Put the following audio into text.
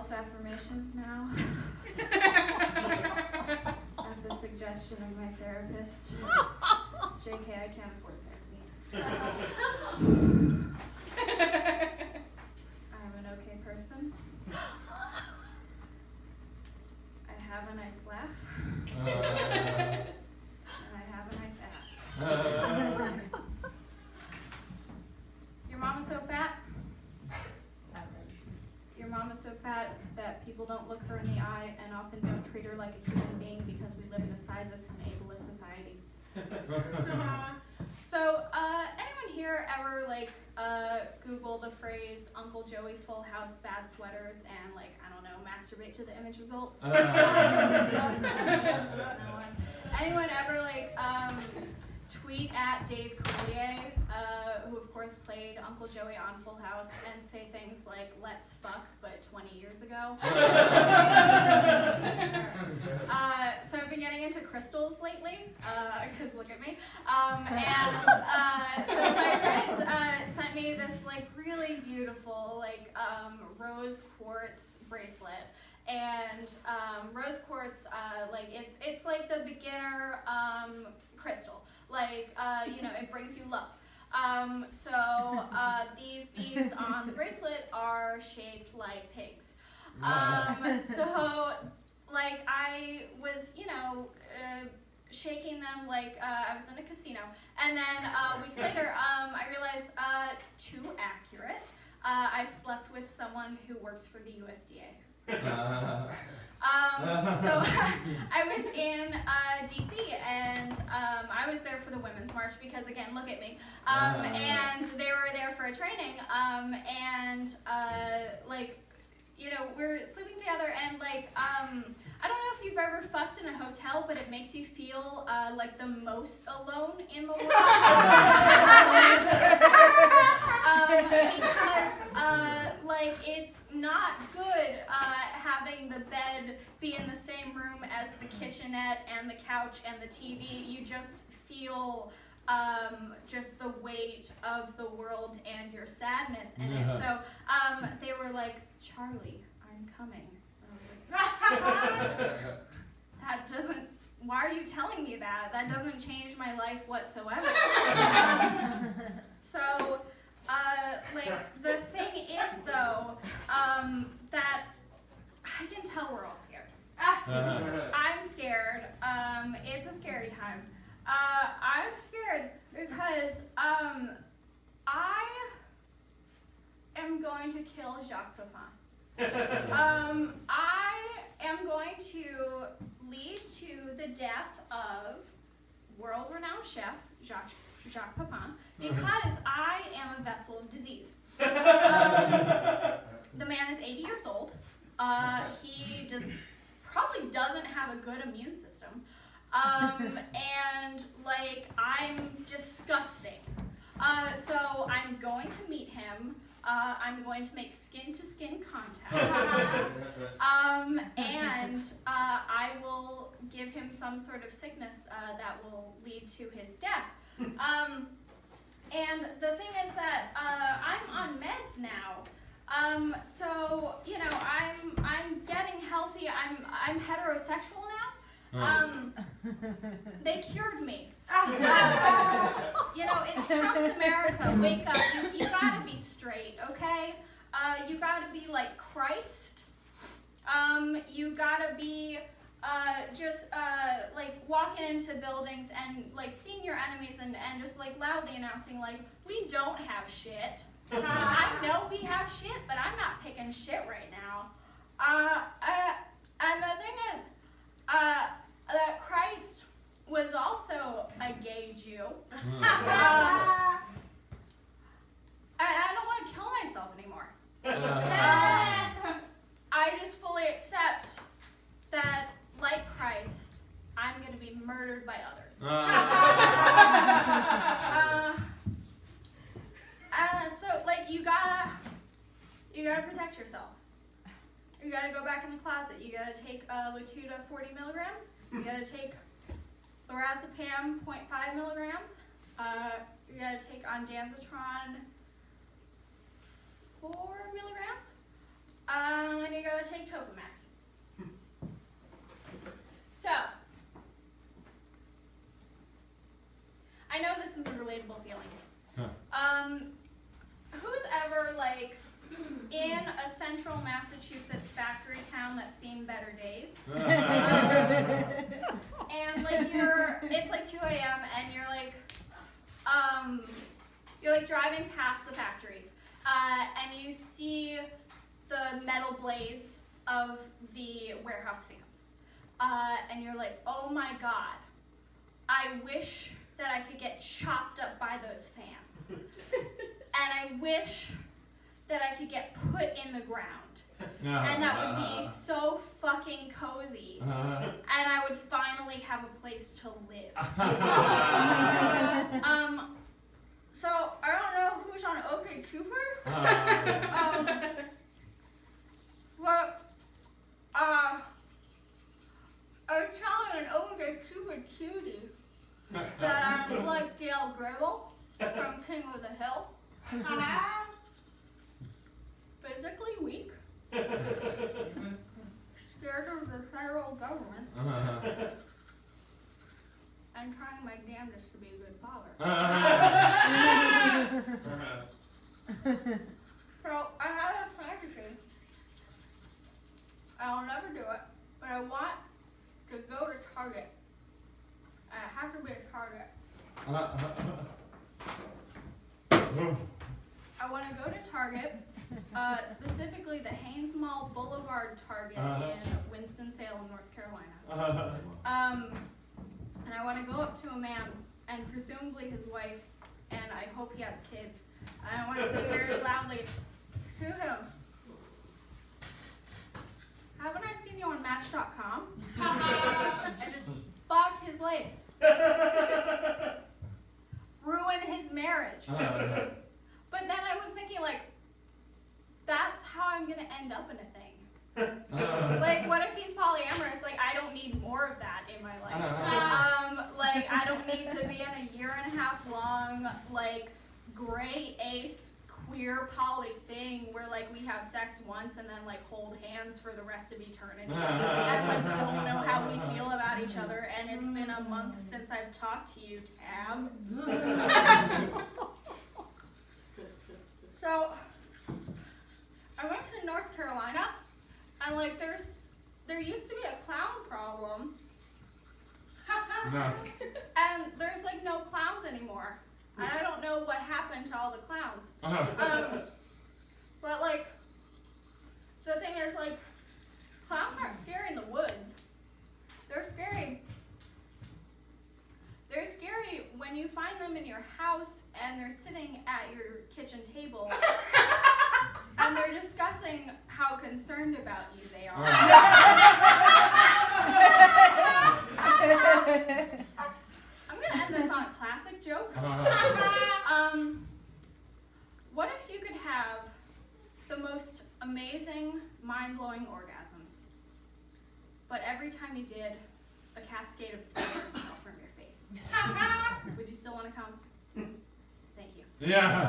self-affirmations now. At the suggestion of my therapist. JK, I can't afford therapy. I'm an okay person. I have a nice laugh. And I have a nice ass. Your mom is so fat. Your mom is so fat that people don't look her in the eye and often don't treat her like a human being because we live in a sizist and ableist society. So, anyone here ever Google the phrase Uncle Joey Full House bad sweaters and I don't know, masturbate to the image results? No one. Anyone ever tweet at Dave Coulier, who of course played Uncle Joey on Full House, and say things like "Let's fuck," but 20 years ago? So I've been getting into crystals lately, because look at me. So my friend sent me this really beautiful rose quartz bracelet. And rose quartz, it's like the beginner crystal. It brings you love. These beads on the bracelet are shaped like pigs. I was, shaking them I was in a casino. And then weeks later, I realized too accurate. I slept with someone who works for the USDA. So I was in DC, and I was there for the Women's March because, again, look at me. And they were there for a training, we're sleeping together, and I don't know if you've ever fucked in a hotel, but it makes you feel like the most alone in the world. Because it's not good having the bed be in the same room as the kitchenette and the couch and the TV. You just feel just the weight of the world and your sadness in it. So they were like, "Charlie, I'm coming." And I was like, why are you telling me that? That doesn't change my life whatsoever. The thing is, though, that I can tell we're all scared. I'm scared. It's a scary time. I'm scared because I am going to kill Jacques Pepin. I am going to lead to the death of world-renowned chef Jacques Pepin because I am a vessel of disease. The man is 80 years old. He probably doesn't have a good immune system. And I'm disgusting. So I'm going to meet him. I'm going to make skin-to-skin contact. And I will give him some sort of sickness that will lead to his death. And the thing is that I'm on meds now. I'm getting healthy. I'm heterosexual now. They cured me. It's Trump's America. Wake up. You gotta be straight, okay? You gotta be like Christ. You gotta be walking into buildings and seeing your enemies and just loudly announcing we don't have shit. I know we have shit, but I'm not picking shit right now. And the thing is, that Christ was also a gay Jew. And I don't want to kill myself anymore. I just fully accept that, like Christ, I'm going to be murdered by others. You gotta protect yourself. You gotta go back in the closet. You gotta take Latuda 40 milligrams. You gotta take lorazepam 0.5 milligrams. You gotta take ondansetron 4 milligrams. And you're gonna take Topamax. So, I know this is a relatable feeling. Who's ever, like, in a central Massachusetts factory town that's seen better days? And, like, it's like 2 a.m. and you're like driving past the factories, and you see the metal blades of the warehouse fans, and you're like, oh my god, I wish that I could get chopped up by those fans, and I wish that I could get put in the ground, and that would be so fucking cozy, and I would finally have a place to live. So I don't know who's on OK Cooper, but I was telling an OK Cooper cutie that I'm like Gail Gribble from King of the Hill. Physically weak, scared of the federal government, and trying my damnedest to be a good father. So I had a fantasy. I'll never do it, but I want to go to Target. I have to be at Target. I want to go to Target, specifically the Haynes Mall Boulevard Target in Winston-Salem, North Carolina. And I want to go up to a man, and presumably his wife, and I hope he has kids. And I want to say very loudly to him, haven't I seen you on Match.com? And just fuck his life. Ruin his marriage. But then I was thinking, like, that's how I'm going to end up in a thing. Like, what if he's polyamorous? Like, I don't need more of that in my life. Like, I don't need to be in a 1.5 year long, like, gray ace queer poly thing where, like, we have sex once and then, like, hold hands for the rest of eternity. And, like, don't know how we feel about each other. And it's been a month since I've talked to you, Tab. So, I went to North Carolina, and like there used to be a clown problem, and there's like no clowns anymore, and I don't know what happened to all the clowns. But like, the thing is, like, clowns aren't scary in the woods. They're scary. They're scary when you find them in your house and they're sitting at your kitchen table and they're discussing how concerned about you they are. I'm going to end this on a classic joke. What if you could have the most amazing, mind-blowing orgasms, but every time you did, a cascade of spiders fell from your face? Would you still want to come? Thank you. Yeah.